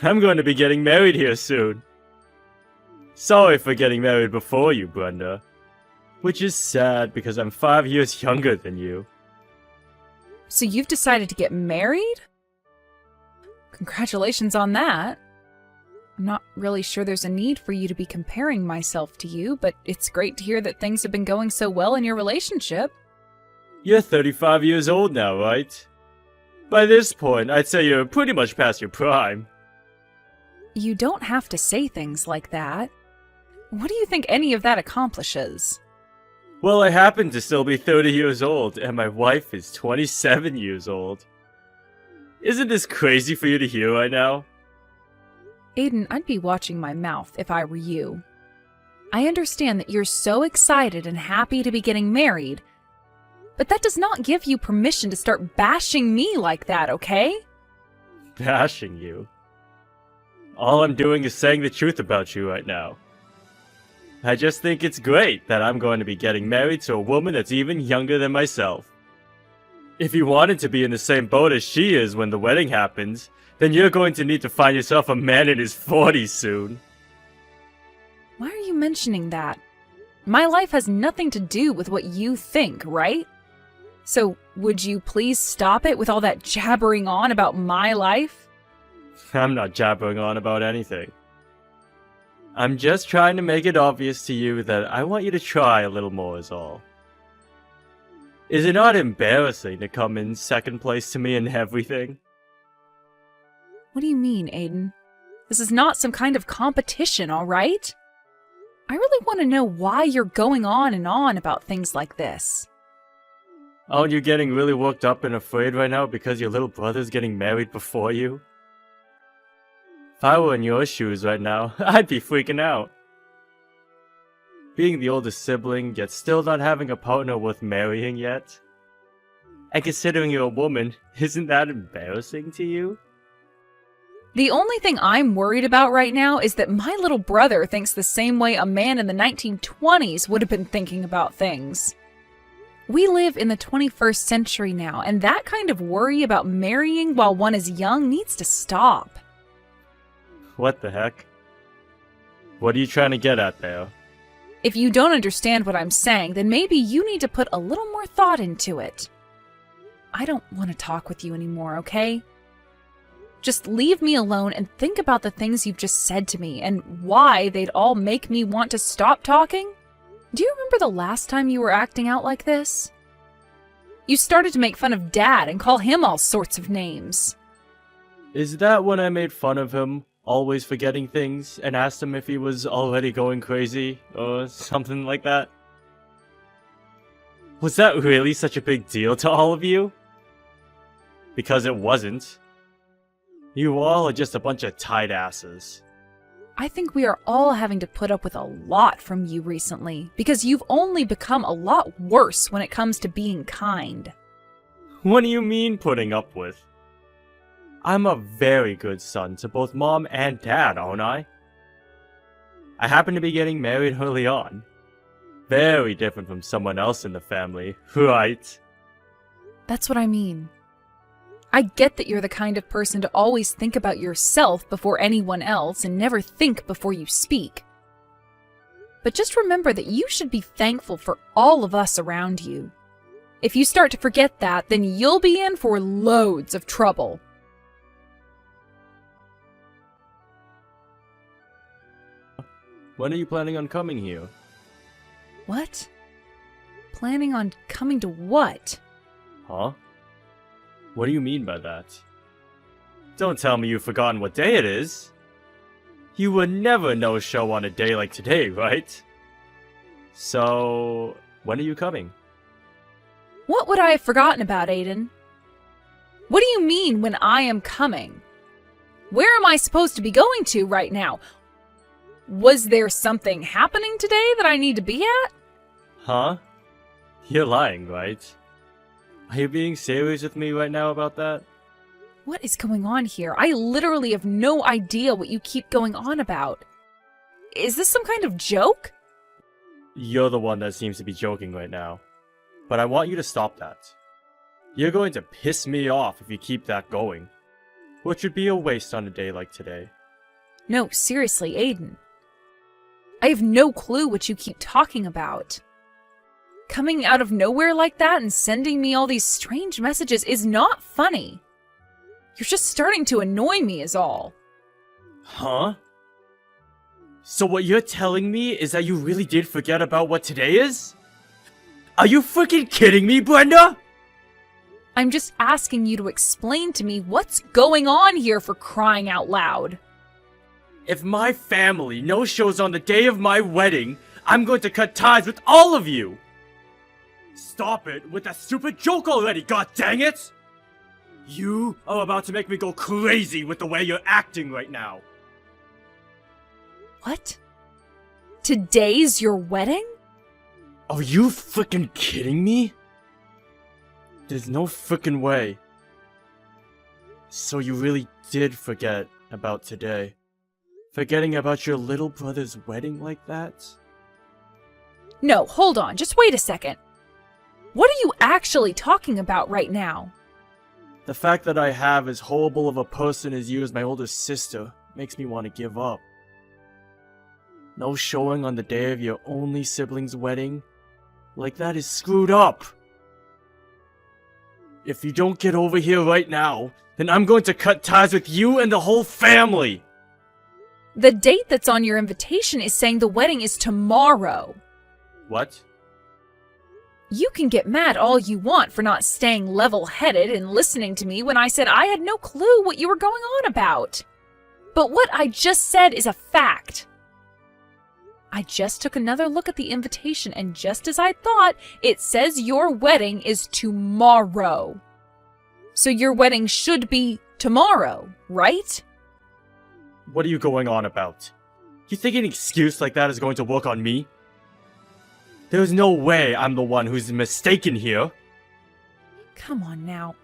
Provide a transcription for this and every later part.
I'm going to be getting married here soon. Sorry for getting married before you, Brenda. Which is sad because I'm 5 years younger than you. So you've decided to get married? Congratulations on that. I'm not really sure there's a need for you to be comparing myself to you, but it's great to hear that things have been going so well in your relationship. You're 35 years old now, right? By this point, I'd say you're pretty much past your prime. You don't have to say things like that. What do you think any of that accomplishes? Well, I happen to still be 30 years old, and my wife is 27 years old. Isn't this crazy for you to hear right now? Aiden, I'd be watching my mouth if I were you. I understand that you're so excited and happy to be getting married, but that does not give you permission to start bashing me like that, okay? Bashing you? All I'm doing is saying the truth about you right now. I just think it's great that I'm going to be getting married to a woman that's even younger than myself. If you wanted to be in the same boat as she is when the wedding happens, then you're going to need to find yourself a man in his 40s soon. Why are you mentioning that? My life has nothing to do with what you think, right? So, would you please stop it with all that jabbering on about my life? I'm not jabbering on about anything. I'm just trying to make it obvious to you that I want you to try a little more is all. Is it not embarrassing to come in second place to me in everything? What do you mean, Aiden? This is not some kind of competition, alright? I really want to know why you're going on and on about things like this. Aren't you getting really worked up and afraid right now because your little brother's getting married before you? If I were in your shoes right now, I'd be freaking out. Being the oldest sibling, yet still not having a partner worth marrying yet? And considering you're a woman, isn't that embarrassing to you? The only thing I'm worried about right now is that my little brother thinks the same way a man in the 1920s would have been thinking about things. We live in the 21st century now, and that kind of worry about marrying while one is young needs to stop. What the heck? What are you trying to get at there? If you don't understand what I'm saying, then maybe you need to put a little more thought into it. I don't want to talk with you anymore, okay? Just leave me alone and think about the things you've just said to me and why they'd all make me want to stop talking. Do you remember the last time you were acting out like this? You started to make fun of Dad and call him all sorts of names. Is that when I made fun of him, always forgetting things, and asked him if he was already going crazy, or something like that? Was that really such a big deal to all of you? Because it wasn't. You all are just a bunch of tight asses. I think we are all having to put up with a lot from you recently, because you've only become a lot worse when it comes to being kind. What do you mean putting up with? I'm a very good son to both Mom and Dad, aren't I? I happen to be getting married early on. Very different from someone else in the family, right? That's what I mean. I get that you're the kind of person to always think about yourself before anyone else and never think before you speak. But just remember that you should be thankful for all of us around you. If you start to forget that, then you'll be in for loads of trouble. When are you planning on coming here? What? Planning on coming to what? Huh? What do you mean by that? Don't tell me you've forgotten what day it is. You would never no-show on a day like today, right? So, when are you coming? What would I have forgotten about, Aiden? What do you mean when I am coming? Where am I supposed to be going to right now? Was there something happening today that I need to be at? Huh? You're lying, right? Are you being serious with me right now about that? What is going on here? I literally have no idea what you keep going on about. Is this some kind of joke? You're the one that seems to be joking right now. But I want you to stop that. You're going to piss me off if you keep that going. which would be a waste on a day like today. No, seriously, Aiden. I have no clue what you keep talking about. Coming out of nowhere like that and sending me all these strange messages is not funny. You're just starting to annoy me is all. Huh? So what you're telling me is that you really did forget about what today is? Are you freaking kidding me, Brenda? I'm just asking you to explain to me what's going on here, for crying out loud. If my family no-shows on the day of my wedding, I'm going to cut ties with all of you! Stop it with that stupid joke already, god dang it! You are about to make me go crazy with the way you're acting right now. What? Today's your wedding? Are you freaking kidding me? There's no freaking way. So you really did forget about today? Forgetting about your little brother's wedding like that? No, hold on, just wait a second. What are you actually talking about right now? The fact that I have as horrible of a person as you as my older sister makes me want to give up. No showing on the day of your only sibling's wedding? Like that is screwed up. If you don't get over here right now, then I'm going to cut ties with you and the whole family! The date that's on your invitation is saying the wedding is tomorrow. What? You can get mad all you want for not staying level-headed and listening to me when I said I had no clue what you were going on about. But what I just said is a fact. I just took another look at the invitation, and just as I thought, it says your wedding is tomorrow. So your wedding should be tomorrow, right? What are you going on about? You think an excuse like that is going to work on me? There's no way I'm the one who's mistaken here. Come on now.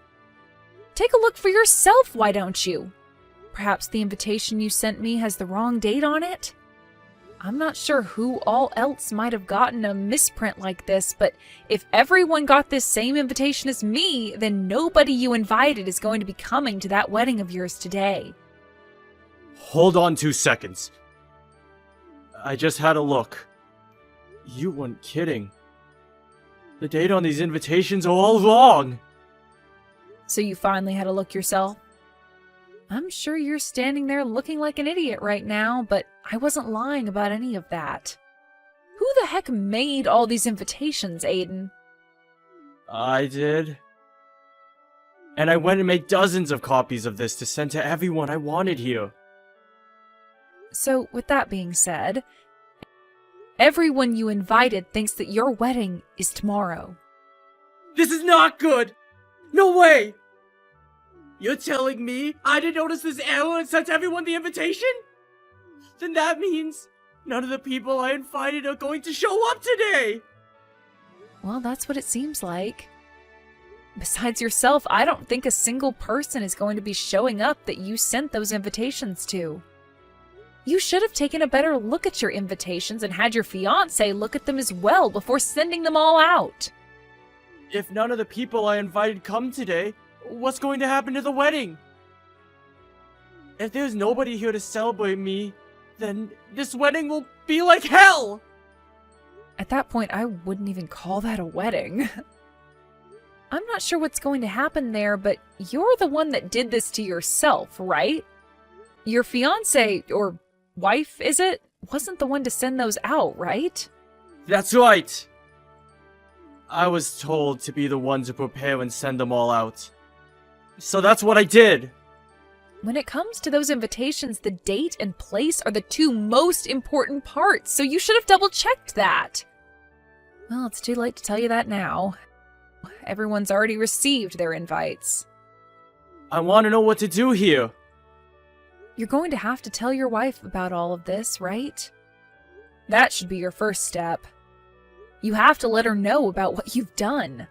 Take a look for yourself, why don't you? Perhaps the invitation you sent me has the wrong date on it? I'm not sure who all else might have gotten a misprint like this, but if everyone got this same invitation as me, then nobody you invited is going to be coming to that wedding of yours today. Hold on 2 seconds. I just had a look. You weren't kidding. The date on these invitations are all wrong. So you finally had a look yourself? I'm sure you're standing there looking like an idiot right now, but I wasn't lying about any of that. Who the heck made all these invitations, Aiden? I did. And I went and made dozens of copies of this to send to everyone I wanted here. So, with that being said, everyone you invited thinks that your wedding is tomorrow. This is not good! No way! You're telling me I didn't notice this error and sent everyone the invitation? Then that means none of the people I invited are going to show up today! Well, that's what it seems like. Besides yourself, I don't think a single person is going to be showing up that you sent those invitations to. You should have taken a better look at your invitations and had your fiancé look at them as well before sending them all out. If none of the people I invited come today, what's going to happen to the wedding? If there's nobody here to celebrate me, then this wedding will be like hell! At that point, I wouldn't even call that a wedding. I'm not sure what's going to happen there, but you're the one that did this to yourself, right? Your fiancé, or wife, is it? Wasn't the one to send those out, right? That's right! I was told to be the one to prepare and send them all out. So that's what I did! When it comes to those invitations, the date and place are the two most important parts, so you should have double-checked that. Well, it's too late to tell you that now. Everyone's already received their invites. I want to know what to do here. You're going to have to tell your wife about all of this, right? That should be your first step. You have to let her know about what you've done.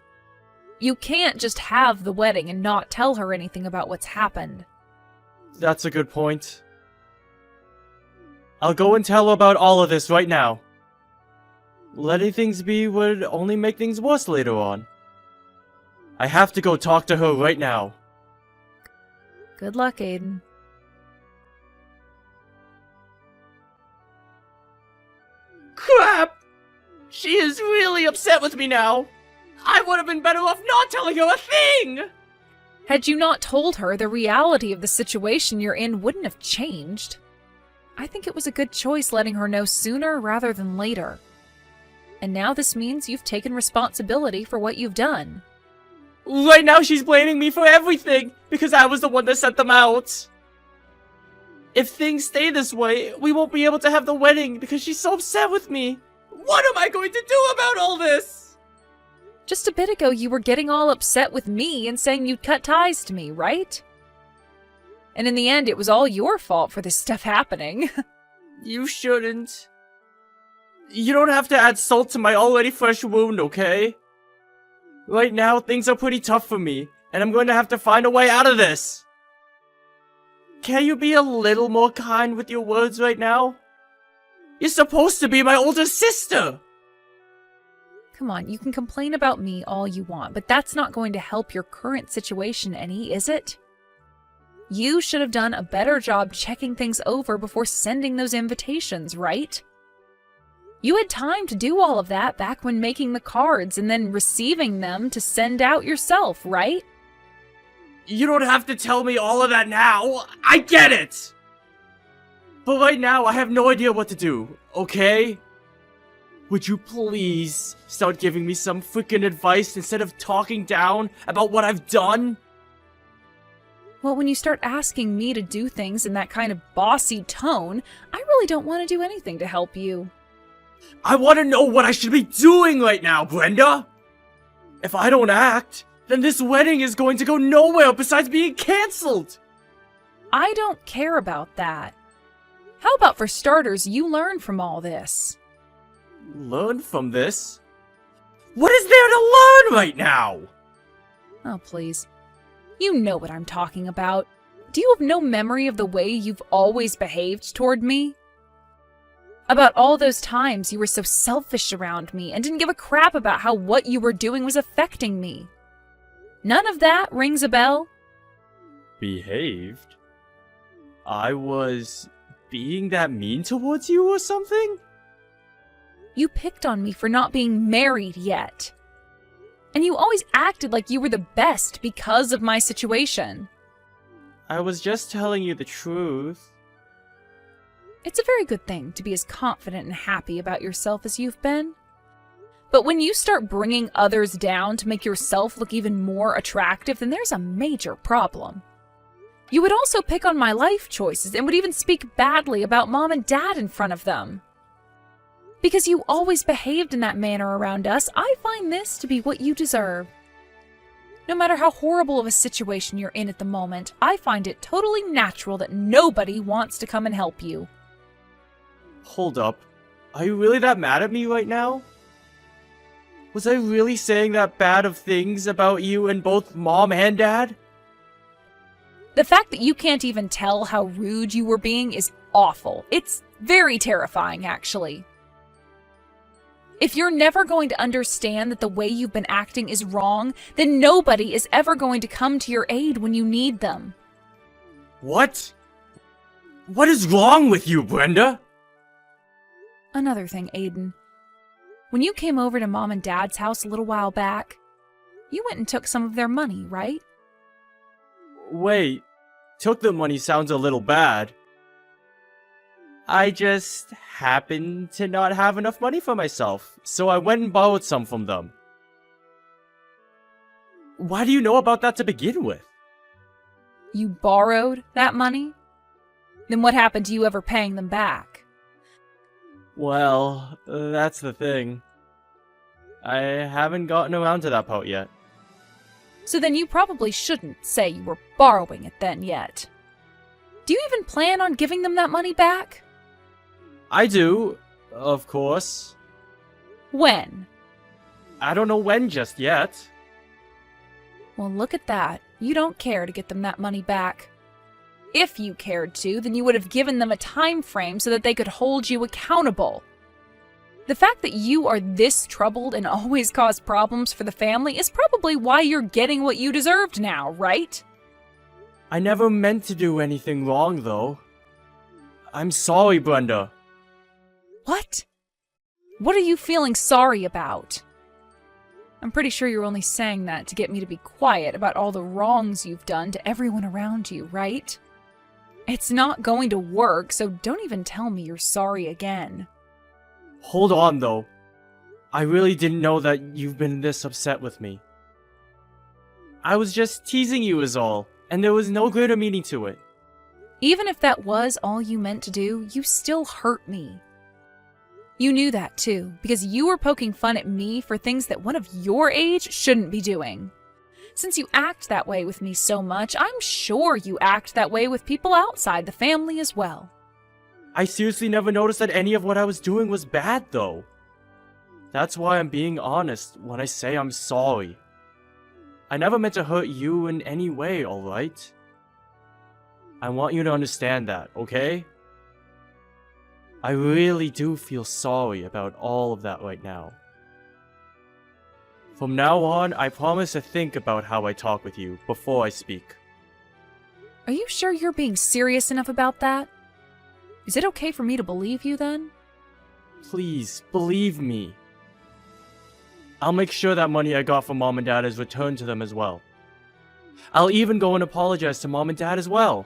You can't just have the wedding and not tell her anything about what's happened. That's a good point. I'll go and tell her about all of this right now. Letting things be would only make things worse later on. I have to go talk to her right now. Good luck, Aiden. Crap! She is really upset with me now. I would have been better off not telling her a thing! Had you not told her, the reality of the situation you're in wouldn't have changed. I think it was a good choice letting her know sooner rather than later. And now this means you've taken responsibility for what you've done. Right now she's blaming me for everything, because I was the one that sent them out. If things stay this way, we won't be able to have the wedding because she's so upset with me. What am I going to do about all this? Just a bit ago, you were getting all upset with me and saying you'd cut ties to me, right? And in the end, it was all your fault for this stuff happening. You shouldn't. You don't have to add salt to my already fresh wound, okay? Right now, things are pretty tough for me, and I'm going to have to find a way out of this. Can you be a little more kind with your words right now? You're supposed to be my older sister! Come on, you can complain about me all you want, but that's not going to help your current situation any, is it? You should have done a better job checking things over before sending those invitations, right? You had time to do all of that back when making the cards and then receiving them to send out yourself, right? You don't have to tell me all of that now. I get it! But right now, I have no idea what to do, okay? Would you please start giving me some freaking advice instead of talking down about what I've done? Well, when you start asking me to do things in that kind of bossy tone, I really don't want to do anything to help you. I want to know what I should be doing right now, Brenda! If I don't act, then this wedding is going to go nowhere besides being cancelled! I don't care about that. How about for starters, you learn from all this? Learn from this? What is there to learn right now? Oh, please. You know what I'm talking about. Do you have no memory of the way you've always behaved toward me? About all those times you were so selfish around me and didn't give a crap about how what you were doing was affecting me. None of that rings a bell? Behaved? I was being that mean towards you or something? You picked on me for not being married yet. And you always acted like you were the best because of my situation. I was just telling you the truth. It's a very good thing to be as confident and happy about yourself as you've been. But when you start bringing others down to make yourself look even more attractive, then there's a major problem. You would also pick on my life choices and would even speak badly about Mom and Dad in front of them. Because you always behaved in that manner around us, I find this to be what you deserve. No matter how horrible of a situation you're in at the moment, I find it totally natural that nobody wants to come and help you. Hold up. Are you really that mad at me right now? Was I really saying that bad of things about you and both Mom and Dad? The fact that you can't even tell how rude you were being is awful. It's very terrifying, actually. If you're never going to understand that the way you've been acting is wrong, then nobody is ever going to come to your aid when you need them. What? What is wrong with you, Brenda? Another thing, Aiden. When you came over to Mom and Dad's house a little while back, you went and took some of their money, right? Wait, took the money sounds a little bad. I just happened to not have enough money for myself, so I went and borrowed some from them. Why do you know about that to begin with? You borrowed that money? Then what happened to you ever paying them back? Well, that's the thing. I haven't gotten around to that part yet. So then you probably shouldn't say you were borrowing it then yet. Do you even plan on giving them that money back? I do, of course. When? I don't know when just yet. Well, look at that. You don't care to get them that money back. If you cared to, then you would have given them a time frame so that they could hold you accountable. The fact that you are this troubled and always cause problems for the family is probably why you're getting what you deserved now, right? I never meant to do anything wrong, though. I'm sorry, Brenda. What? What are you feeling sorry about? I'm pretty sure you're only saying that to get me to be quiet about all the wrongs you've done to everyone around you, right? It's not going to work, so don't even tell me you're sorry again. Hold on, though. I really didn't know that you've been this upset with me. I was just teasing you is all, and there was no greater meaning to it. Even if that was all you meant to do, you still hurt me. You knew that too, because you were poking fun at me for things that one of your age shouldn't be doing. Since you act that way with me so much, I'm sure you act that way with people outside the family as well. I seriously never noticed that any of what I was doing was bad, though. That's why I'm being honest when I say I'm sorry. I never meant to hurt you in any way, alright? I want you to understand that, okay? I really do feel sorry about all of that right now. From now on, I promise to think about how I talk with you before I speak. Are you sure you're being serious enough about that? Is it okay for me to believe you then? Please, believe me. I'll make sure that money I got from Mom and Dad is returned to them as well. I'll even go and apologize to Mom and Dad as well.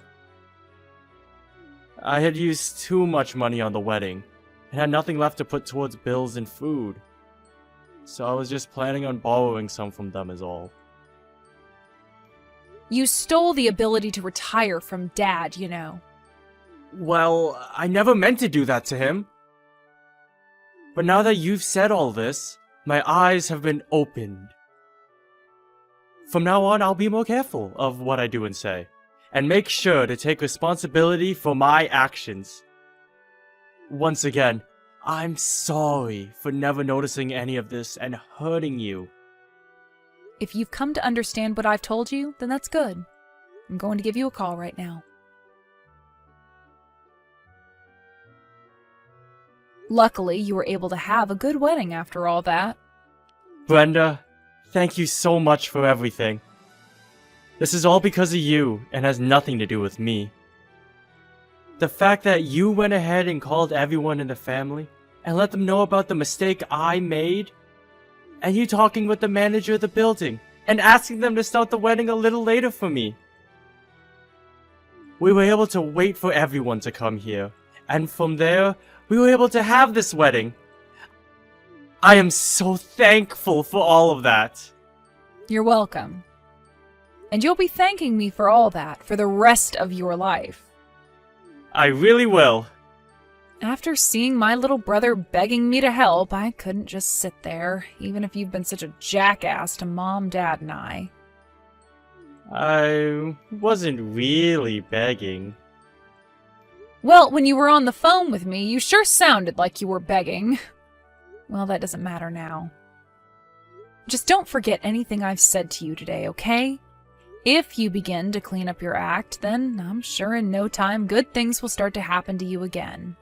I had used too much money on the wedding, and had nothing left to put towards bills and food. So I was just planning on borrowing some from them is all. You stole the ability to retire from Dad, you know. Well, I never meant to do that to him. But now that you've said all this, my eyes have been opened. From now on, I'll be more careful of what I do and say, and make sure to take responsibility for my actions. Once again, I'm sorry for never noticing any of this and hurting you. If you've come to understand what I've told you, then that's good. I'm going to give you a call right now. Luckily, you were able to have a good wedding after all that. Brenda, thank you so much for everything. This is all because of you and has nothing to do with me. The fact that you went ahead and called everyone in the family and let them know about the mistake I made, and you talking with the manager of the building and asking them to start the wedding a little later for me. We were able to wait for everyone to come here, and from there, we were able to have this wedding. I am so thankful for all of that. You're welcome. And you'll be thanking me for all that for the rest of your life. I really will. After seeing my little brother begging me to help, I couldn't just sit there, even if you've been such a jackass to Mom, Dad, and I. I wasn't really begging. Well, when you were on the phone with me, you sure sounded like you were begging. Well, that doesn't matter now. Just don't forget anything I've said to you today, okay? If you begin to clean up your act, then I'm sure in no time good things will start to happen to you again.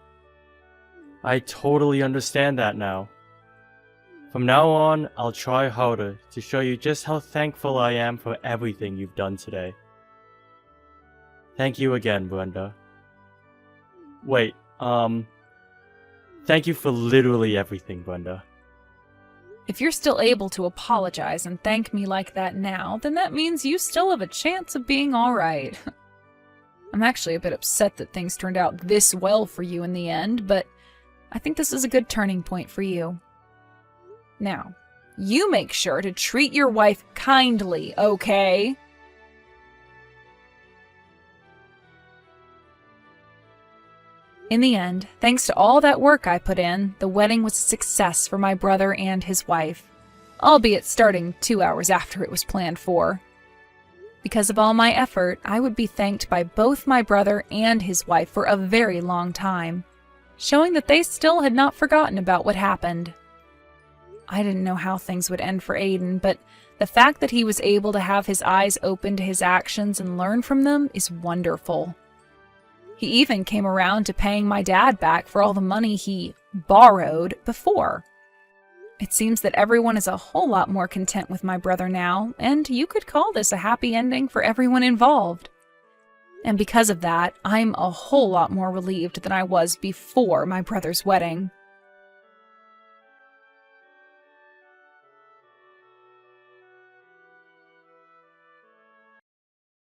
I totally understand that now. From now on, I'll try harder to show you just how thankful I am for everything you've done today. Thank you again, Brenda. Wait, thank you for literally everything, Brenda. If you're still able to apologize and thank me like that now, then that means you still have a chance of being alright. I'm actually a bit upset that things turned out this well for you in the end, but I think this is a good turning point for you. Now, you make sure to treat your wife kindly, okay? In the end, thanks to all that work I put in, the wedding was a success for my brother and his wife, albeit starting 2 hours after it was planned for. Because of all my effort, I would be thanked by both my brother and his wife for a very long time, showing that they still had not forgotten about what happened. I didn't know how things would end for Aiden, but the fact that he was able to have his eyes open to his actions and learn from them is wonderful. He even came around to paying my dad back for all the money he borrowed before. It seems that everyone is a whole lot more content with my brother now, and you could call this a happy ending for everyone involved. And because of that, I'm a whole lot more relieved than I was before my brother's wedding.